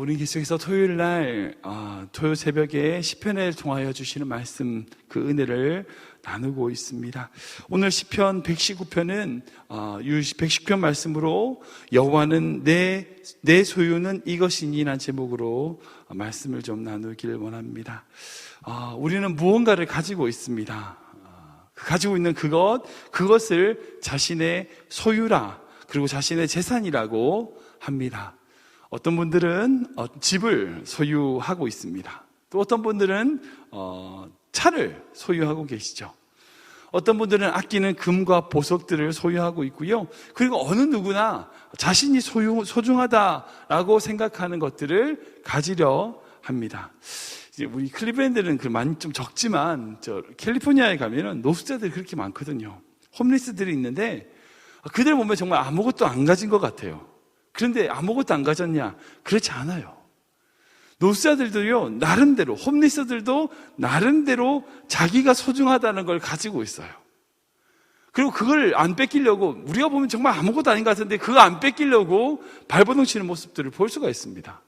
우리 계속해서 토요일 날 토요 새벽에 시편을 통하여 주시는 말씀, 그 은혜를 나누고 있습니다. 오늘 시편 119편은 119편 말씀으로 여호와는 내 소유는 이것이니라는 제목으로 말씀을 좀 나누기를 원합니다. 우리는 무언가를 가지고 있습니다. 가지고 있는 그것을 자신의 소유라, 그리고 자신의 재산이라고 합니다. 어떤 분들은 집을 소유하고 있습니다. 또 어떤 분들은 차를 소유하고 계시죠. 어떤 분들은 아끼는 금과 보석들을 소유하고 있고요. 그리고 어느 누구나 자신이 소중하다라고 생각하는 것들을 가지려 합니다. 이제 우리 클리브랜드는 많이 좀 적지만 캘리포니아에 가면은 노숙자들이 그렇게 많거든요. 홈리스들이 있는데 그들 보면 정말 아무것도 안 가진 것 같아요. 그런데 아무것도 안 가졌냐? 그렇지 않아요. 노숙자들도요, 나름대로, 홈리스들도 나름대로 자기가 소중하다는 걸 가지고 있어요. 그리고 그걸 안 뺏기려고, 우리가 보면 정말 아무것도 아닌 것 같은데 그거 안 뺏기려고 발버둥 치는 모습들을 볼 수가 있습니다.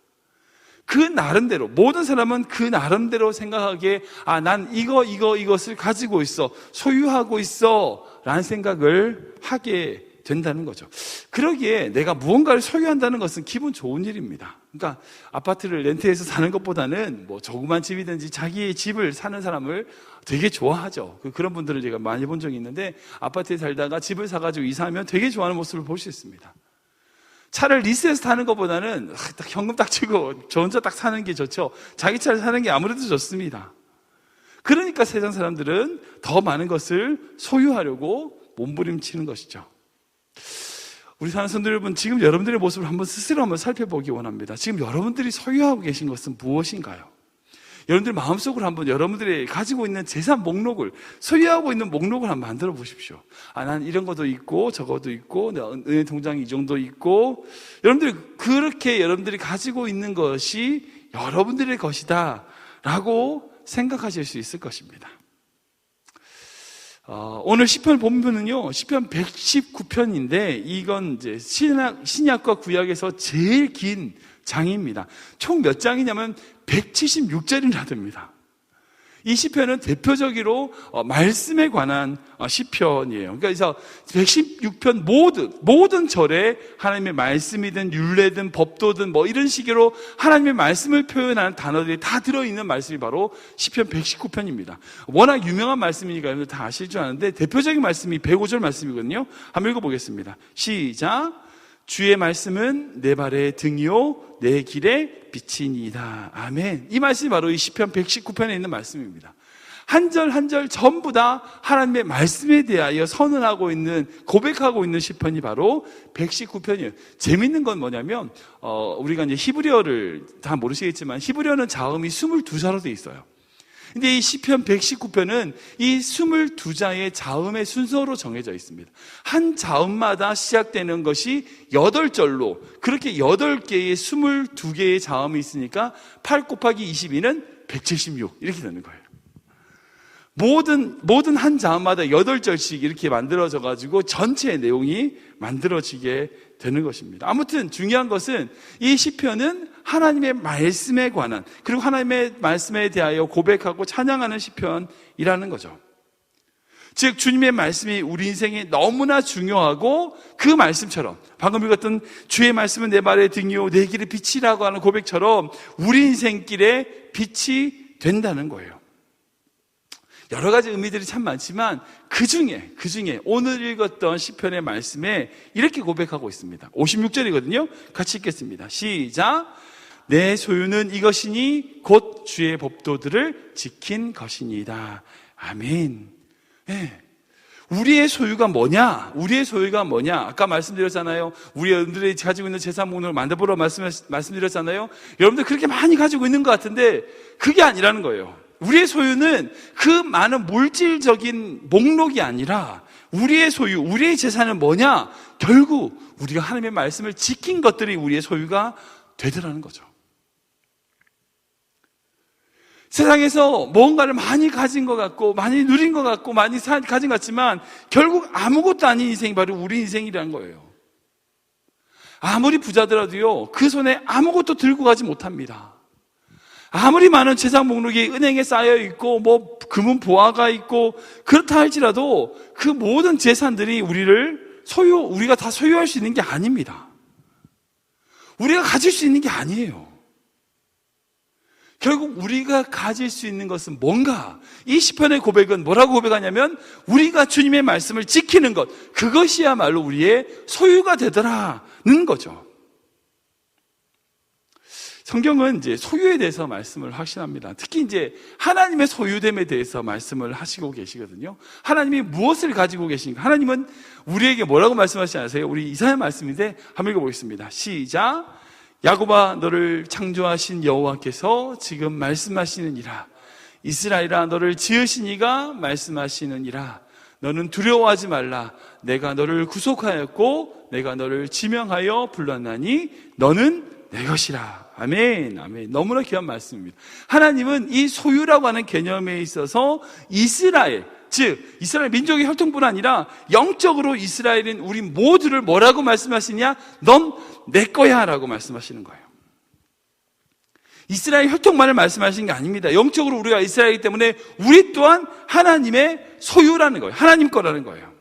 그 나름대로, 모든 사람은 그 나름대로 생각하기에 난 이것을 가지고 있어, 소유하고 있어 라는 생각을 하게 된다는 거죠. 그러기에 내가 무언가를 소유한다는 것은 기분 좋은 일입니다. 그러니까 아파트를 렌트해서 사는 것보다는 조그만 집이든지 자기의 집을 사는 사람을 되게 좋아하죠. 그런 분들을 제가 많이 본 적이 있는데, 아파트에 살다가 집을 사가지고 이사하면 되게 좋아하는 모습을 볼 수 있습니다. 차를 리스해서 타는 것보다는 딱 현금 딱 치고 저 혼자 딱 사는 게 좋죠. 자기 차를 사는 게 아무래도 좋습니다. 그러니까 세상 사람들은 더 많은 것을 소유하려고 몸부림치는 것이죠. 우리 사는 성도 여러분, 지금 여러분들의 모습을 한번 스스로 한번 살펴보기 원합니다. 지금 여러분들이 소유하고 계신 것은 무엇인가요? 여러분들 마음속으로 한번 여러분들이 가지고 있는 재산 목록을, 소유하고 있는 목록을 한번 만들어 보십시오. 난 이런 것도 있고 저것도 있고 은행 통장이 이 정도 있고, 여러분들이 가지고 있는 것이 여러분들의 것이다 라고 생각하실 수 있을 것입니다. 오늘 시편 본문은요, 시편 119편인데, 이건 이제 신약과 구약에서 제일 긴 장입니다. 총 몇 장이냐면 176절이나 됩니다. 이 시편은 대표적으로 말씀에 관한 시편이에요. 그래서 116편 모든 절에 하나님의 말씀이든 율례든 법도든 이런 식으로 하나님의 말씀을 표현하는 단어들이 다 들어있는 말씀이 바로 시편 119편입니다. 워낙 유명한 말씀이니까 여러분들 다 아실 줄 아는데, 대표적인 말씀이 105절 말씀이거든요. 한번 읽어보겠습니다. 시작. 주의 말씀은 내 발의 등이요 내 길의 빛이니이다. 아멘. 이 말씀이 바로 이 시편 119편에 있는 말씀입니다. 한 절 한 절 전부 다 하나님의 말씀에 대하여 선언하고 있는, 고백하고 있는 시편이 바로 119편이에요. 재밌는 건 뭐냐면 우리가 이제 히브리어를 다 모르시겠지만 히브리어는 자음이 22자로 돼 있어요. 근데 이 시편 119편은 이 22자의 자음의 순서로 정해져 있습니다. 한 자음마다 시작되는 것이 8절로, 그렇게 8개의 22개의 자음이 있으니까 8 곱하기 22는 176 이렇게 되는 거예요. 모든 한 자음마다 8절씩 이렇게 만들어져 가지고 전체의 내용이 만들어지게 되는 것입니다. 아무튼 중요한 것은 이 시편은 하나님의 말씀에 관한, 그리고 하나님의 말씀에 대하여 고백하고 찬양하는 시편이라는 거죠. 즉 주님의 말씀이 우리 인생에 너무나 중요하고, 그 말씀처럼 방금 읽었던 주의 말씀은 내 발의 등이요 내 길의 빛이라고 하는 고백처럼 우리 인생길의 빛이 된다는 거예요. 여러 가지 의미들이 참 많지만 그 중에 오늘 읽었던 시편의 말씀에 이렇게 고백하고 있습니다. 56절이거든요. 같이 읽겠습니다. 시작. 내 소유는 이것이니 곧 주의 법도들을 지킨 것이니이다. 아멘. 네. 우리의 소유가 뭐냐? 아까 말씀드렸잖아요. 우리 여러분들이 가지고 있는 재산 목록을 만들어보라고 말씀드렸잖아요. 여러분들 그렇게 많이 가지고 있는 것 같은데 그게 아니라는 거예요. 우리의 소유는 그 많은 물질적인 목록이 아니라, 우리의 소유, 우리의 재산은 뭐냐? 결국 우리가 하나님의 말씀을 지킨 것들이 우리의 소유가 되더라는 거죠. 세상에서 뭔가를 많이 가진 것 같고, 많이 누린 것 같고, 많이 가진 것 같지만 결국 아무것도 아닌 인생이 바로 우리 인생이라는 거예요. 아무리 부자더라도요, 그 손에 아무것도 들고 가지 못합니다. 아무리 많은 재산 목록이 은행에 쌓여 있고, 뭐, 금은 보화가 있고, 그렇다 할지라도 그 모든 재산들이 우리가 다 소유할 수 있는 게 아닙니다. 우리가 가질 수 있는 게 아니에요. 결국 우리가 가질 수 있는 것은 뭔가? 이 시편의 고백은 뭐라고 고백하냐면, 우리가 주님의 말씀을 지키는 것, 그것이야말로 우리의 소유가 되더라는 거죠. 성경은 이제 소유에 대해서 말씀을 확신합니다. 특히 이제 하나님의 소유됨에 대해서 말씀을 하시고 계시거든요. 하나님이 무엇을 가지고 계신가? 하나님은 우리에게 뭐라고 말씀하시지 않으세요? 우리 이사야 말씀인데 한번 읽어보겠습니다. 시작. 야곱아, 너를 창조하신 여호와께서 지금 말씀하시느니라. 이스라엘아, 너를 지으신 이가 말씀하시느니라. 너는 두려워하지 말라. 내가 너를 구속하였고 내가 너를 지명하여 불렀나니 너는 내 것이라. 아멘, 아멘. 너무나 귀한 말씀입니다. 하나님은 이 소유라고 하는 개념에 있어서 이스라엘, 즉 이스라엘 민족의 혈통뿐 아니라 영적으로 이스라엘인 우리 모두를 뭐라고 말씀하시냐? 넌 내 거야 라고 말씀하시는 거예요. 이스라엘 혈통만을 말씀하시는 게 아닙니다. 영적으로 우리가 이스라엘이기 때문에 우리 또한 하나님의 소유라는 거예요. 하나님 거라는 거예요.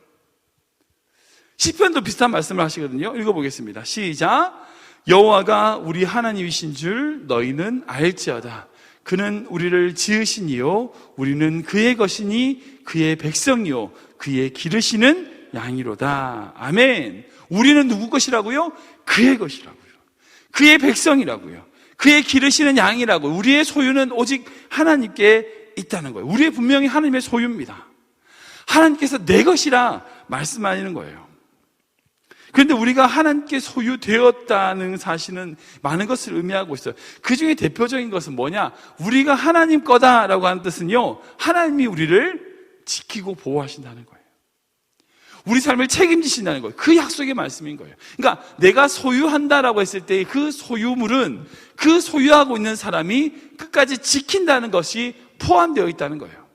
시편도 비슷한 말씀을 하시거든요. 읽어보겠습니다. 시작. 여호와가 우리 하나님이신 줄 너희는 알지어다. 그는 우리를 지으신 이요 우리는 그의 것이니 그의 백성이요 그의 기르시는 양이로다. 아멘. 우리는 누구 것이라고요? 그의 것이라고요. 그의 백성이라고요. 그의 기르시는 양이라고요. 우리의 소유는 오직 하나님께 있다는 거예요. 우리의 분명히 하나님의 소유입니다. 하나님께서 내 것이라 말씀하시는 거예요. 그런데 우리가 하나님께 소유되었다는 사실은 많은 것을 의미하고 있어요. 그 중에 대표적인 것은 뭐냐? 우리가 하나님 거다라고 하는 뜻은요, 하나님이 우리를 지키고 보호하신다는 거예요. 우리 삶을 책임지신다는 거예요. 그 약속의 말씀인 거예요. 그러니까 내가 소유한다라고 했을 때 그 소유물은 그 소유하고 있는 사람이 끝까지 지킨다는 것이 포함되어 있다는 거예요.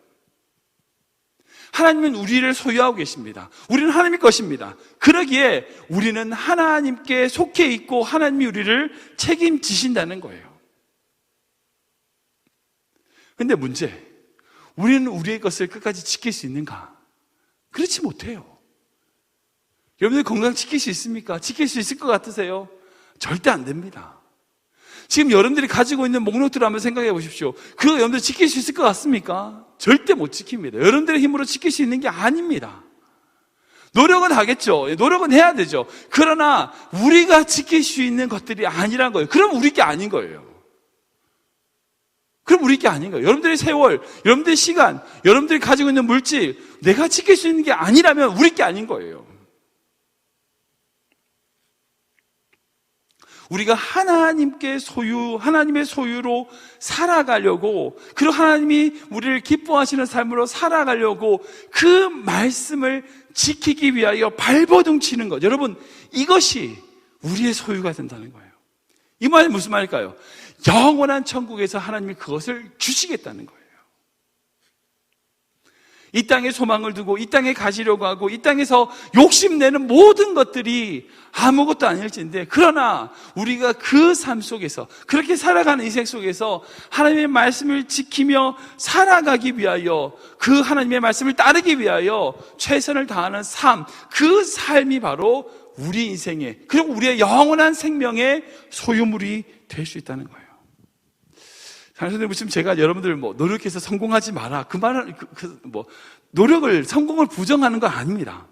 하나님은 우리를 소유하고 계십니다. 우리는 하나님의 것입니다. 그러기에 우리는 하나님께 속해 있고 하나님이 우리를 책임지신다는 거예요. 그런데 문제, 우리는 우리의 것을 끝까지 지킬 수 있는가? 그렇지 못해요. 여러분들 건강 지킬 수 있습니까? 지킬 수 있을 것 같으세요? 절대 안 됩니다. 지금 여러분들이 가지고 있는 목록들을 한번 생각해 보십시오. 그거 여러분들 지킬 수 있을 것 같습니까? 절대 못 지킵니다. 여러분들의 힘으로 지킬 수 있는 게 아닙니다. 노력은 하겠죠. 노력은 해야 되죠. 그러나 우리가 지킬 수 있는 것들이 아니란 거예요. 그럼 우리 게 아닌 거예요. 그럼 우리 게 아닌 거예요. 여러분들의 세월, 여러분들의 시간, 여러분들이 가지고 있는 물질, 내가 지킬 수 있는 게 아니라면 우리 게 아닌 거예요. 우리가 하나님께 하나님의 소유로 살아가려고, 그리고 하나님이 우리를 기뻐하시는 삶으로 살아가려고 그 말씀을 지키기 위하여 발버둥 치는 것. 여러분, 이것이 우리의 소유가 된다는 거예요. 이 말이 무슨 말일까요? 영원한 천국에서 하나님이 그것을 주시겠다는 거예요. 이 땅에 소망을 두고 이 땅에 가시려고 하고 이 땅에서 욕심내는 모든 것들이 아무것도 아닐진데, 그러나 우리가 그 삶 속에서 그렇게 살아가는 인생 속에서 하나님의 말씀을 지키며 살아가기 위하여, 그 하나님의 말씀을 따르기 위하여 최선을 다하는 삶, 그 삶이 바로 우리 인생의, 그리고 우리의 영원한 생명의 소유물이 될 수 있다는 거예요. 선생님, 지금 제가 여러분들 노력해서 성공하지 마라, 그 말은 노력을, 성공을 부정하는 건 아닙니다.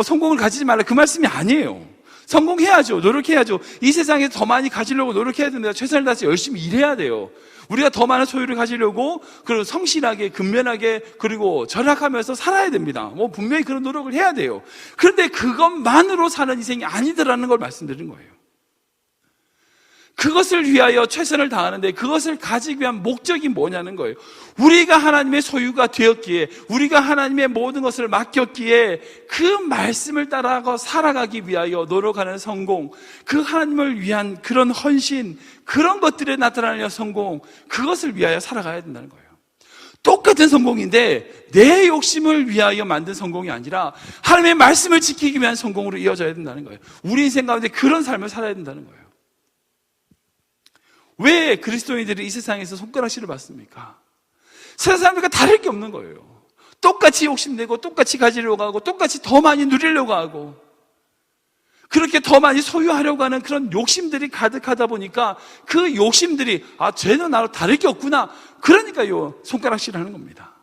성공을 가지지 말라, 그 말씀이 아니에요. 성공해야죠. 노력해야죠. 이 세상에서 더 많이 가지려고 노력해야 됩니다. 최선을 다해서 열심히 일해야 돼요. 우리가 더 많은 소유를 가지려고, 그리고 성실하게, 근면하게, 그리고 절약하면서 살아야 됩니다. 분명히 그런 노력을 해야 돼요. 그런데 그것만으로 사는 인생이 아니더라는 걸 말씀드린 거예요. 그것을 위하여 최선을 다하는데 그것을 가지기 위한 목적이 뭐냐는 거예요. 우리가 하나님의 소유가 되었기에, 우리가 하나님의 모든 것을 맡겼기에 그 말씀을 따라가 살아가기 위하여 노력하는 성공, 그 하나님을 위한 그런 헌신, 그런 것들에 나타나는 성공, 그것을 위하여 살아가야 된다는 거예요. 똑같은 성공인데 내 욕심을 위하여 만든 성공이 아니라 하나님의 말씀을 지키기 위한 성공으로 이어져야 된다는 거예요. 우리 인생 가운데 그런 삶을 살아야 된다는 거예요. 왜 그리스도인들이 이 세상에서 손가락질을 받습니까? 세상 사람들과 다를 게 없는 거예요. 똑같이 욕심내고 똑같이 가지려고 하고 똑같이 더 많이 누리려고 하고 그렇게 더 많이 소유하려고 하는 그런 욕심들이 가득하다 보니까 그 욕심들이 쟤는 나로 다를 게 없구나. 그러니까요 손가락질 하는 겁니다.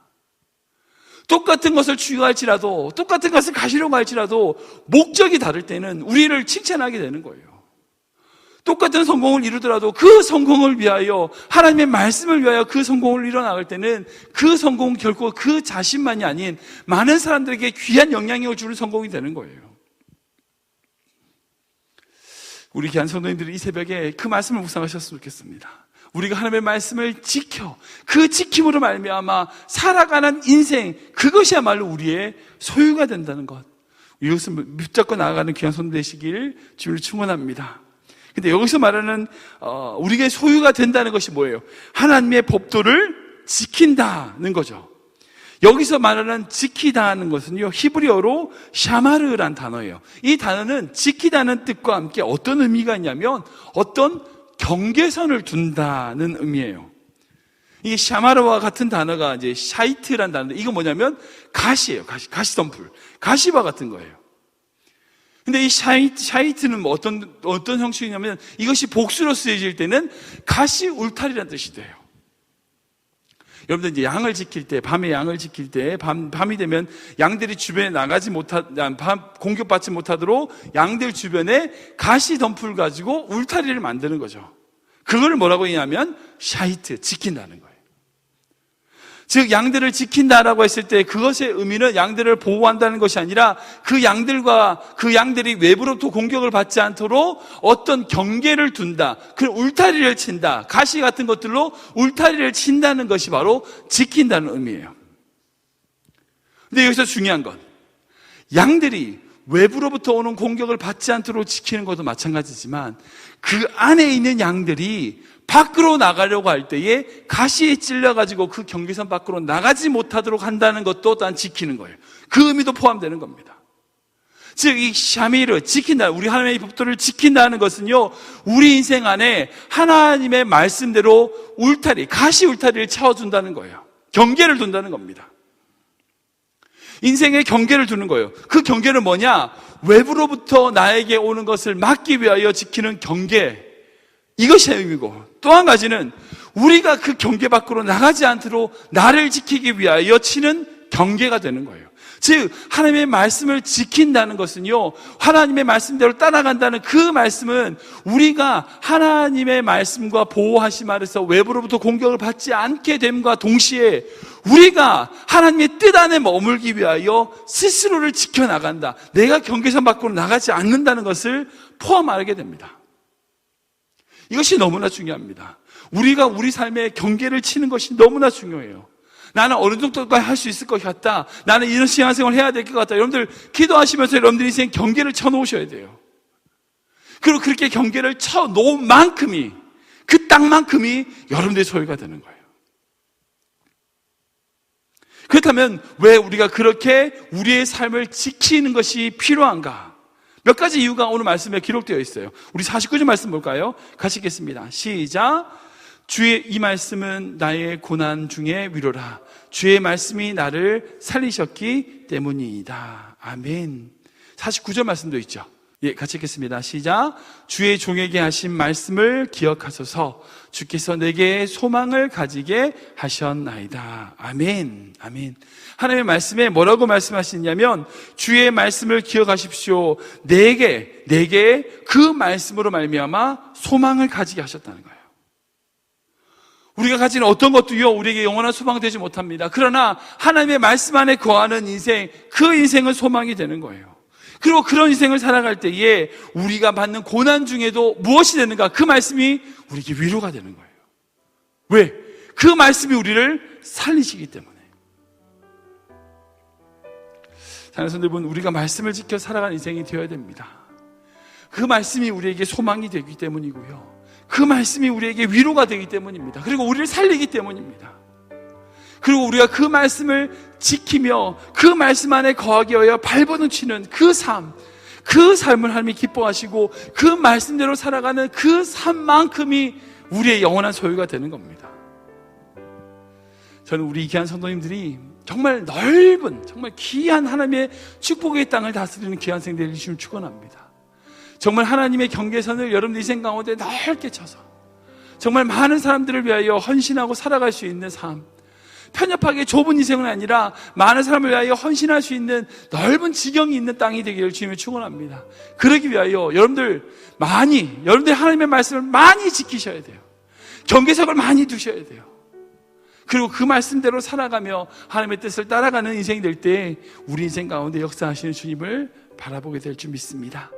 똑같은 것을 추구할지라도 똑같은 것을 가지려고 할지라도 목적이 다를 때는 우리를 칭찬하게 되는 거예요. 똑같은 성공을 이루더라도 그 성공을 위하여 하나님의 말씀을 위하여 그 성공을 이뤄나갈 때는 그 성공은 결코 그 자신만이 아닌 많은 사람들에게 귀한 영향력을 주는 성공이 되는 거예요. 우리 귀한 성도님들이 이 새벽에 그 말씀을 묵상하셨으면 좋겠습니다. 우리가 하나님의 말씀을 지켜 그 지킴으로 말미암아 살아가는 인생, 그것이야말로 우리의 소유가 된다는 것, 이것을 붙잡고 나아가는 귀한 성도 되시길 주를 축원합니다. 근데 여기서 말하는 우리에게 소유가 된다는 것이 뭐예요? 하나님의 법도를 지킨다는 거죠. 여기서 말하는 지키다는 것은요, 히브리어로 샤마르란 단어예요. 이 단어는 지키다는 뜻과 함께 어떤 의미가 있냐면 어떤 경계선을 둔다는 의미예요. 이게 샤마르와 같은 단어가 이제 샤이트란 단어인데, 이거 뭐냐면 가시예요. 가시덤불, 가시바 같은 거예요. 근데 이 샤이트는 뭐 어떤 형식이냐면 이것이 복수로 쓰여질 때는 가시 울타리라는 뜻이 돼요. 여러분들 이제 양을 지킬 때, 밤에 양을 지킬 때, 밤이 되면 양들이 주변에 공격받지 못하도록 양들 주변에 가시 덤불 가지고 울타리를 만드는 거죠. 그걸 뭐라고 하냐면 샤이트, 지킨다는 거예요. 즉 양들을 지킨다라고 했을 때 그것의 의미는 양들을 보호한다는 것이 아니라 그 양들이 외부로부터 공격을 받지 않도록 어떤 경계를 둔다, 그 울타리를 친다, 가시 같은 것들로 울타리를 친다는 것이 바로 지킨다는 의미예요. 근데 여기서 중요한 건 양들이 외부로부터 오는 공격을 받지 않도록 지키는 것도 마찬가지지만 그 안에 있는 양들이 밖으로 나가려고 할 때에 가시에 찔려가지고 그 경계선 밖으로 나가지 못하도록 한다는 것도 또한 지키는 거예요. 그 의미도 포함되는 겁니다. 즉, 이 샤미르, 지킨다, 우리 하나님의 법도를 지킨다는 것은요, 우리 인생 안에 하나님의 말씀대로 가시 울타리를 채워준다는 거예요. 경계를 둔다는 겁니다. 인생에 경계를 두는 거예요. 그 경계는 뭐냐? 외부로부터 나에게 오는 것을 막기 위하여 지키는 경계, 이것이 의미고, 또 한 가지는 우리가 그 경계 밖으로 나가지 않도록 나를 지키기 위하여 치는 경계가 되는 거예요. 즉 하나님의 말씀을 지킨다는 것은요, 하나님의 말씀대로 따라간다는 그 말씀은 우리가 하나님의 말씀과 보호하심 아래서 외부로부터 공격을 받지 않게 됨과 동시에 우리가 하나님의 뜻 안에 머물기 위하여 스스로를 지켜나간다, 내가 경계선 밖으로 나가지 않는다는 것을 포함하게 됩니다. 이것이 너무나 중요합니다. 우리가 우리 삶의 경계를 치는 것이 너무나 중요해요. 나는 어느 정도까지 할 수 있을 것 같다, 나는 이런 신앙생활을 해야 될 것 같다. 여러분들 기도하시면서 여러분들 인생 경계를 쳐놓으셔야 돼요. 그리고 그렇게 경계를 쳐놓은 만큼이, 그 땅만큼이 여러분들의 소유가 되는 거예요. 그렇다면 왜 우리가 그렇게 우리의 삶을 지키는 것이 필요한가? 몇 가지 이유가 오늘 말씀에 기록되어 있어요. 우리 49절 말씀 볼까요? 같이 읽겠습니다. 시작. 주의 이 말씀은 나의 고난 중에 위로라. 주의 말씀이 나를 살리셨기 때문이다. 아멘. 49절 말씀도 있죠. 예, 같이 읽겠습니다. 시작. 주의 종에게 하신 말씀을 기억하소서. 주께서 내게 소망을 가지게 하셨나이다. 아멘. 아멘. 하나님의 말씀에 뭐라고 말씀하시냐면 주의 말씀을 기억하십시오. 내게 그 말씀으로 말미암아 소망을 가지게 하셨다는 거예요. 우리가 가진 어떤 것도요, 우리에게 영원한 소망이 되지 못합니다. 그러나 하나님의 말씀 안에 거하는 인생, 그 인생은 소망이 되는 거예요. 그리고 그런 인생을 살아갈 때에 우리가 받는 고난 중에도 무엇이 되는가? 그 말씀이 우리에게 위로가 되는 거예요. 왜? 그 말씀이 우리를 살리시기 때문에. 사랑하는 성도 여러분, 우리가 말씀을 지켜 살아가는 인생이 되어야 됩니다. 그 말씀이 우리에게 소망이 되기 때문이고요, 그 말씀이 우리에게 위로가 되기 때문입니다. 그리고 우리를 살리기 때문입니다. 그리고 우리가 그 말씀을 지키며 그 말씀 안에 거하기 위하여 발버둥 치는 그 삶을 하나님이 기뻐하시고 그 말씀대로 살아가는 그 삶만큼이 우리의 영원한 소유가 되는 겁니다. 저는 우리 귀한 성도님들이 정말 넓은, 정말 귀한 하나님의 축복의 땅을 다스리는 귀한 생들이 주시면 축원합니다. 정말 하나님의 경계선을 여러분들 인생 가운데 넓게 쳐서 정말 많은 사람들을 위하여 헌신하고 살아갈 수 있는 삶, 편협하게 좁은 인생은 아니라 많은 사람을 위하여 헌신할 수 있는 넓은 지경이 있는 땅이 되기를 주님을 축원합니다. 그러기 위하여 여러분들 하나님의 말씀을 많이 지키셔야 돼요. 경계석을 많이 두셔야 돼요. 그리고 그 말씀대로 살아가며 하나님의 뜻을 따라가는 인생이 될 때 우리 인생 가운데 역사하시는 주님을 바라보게 될 줄 믿습니다.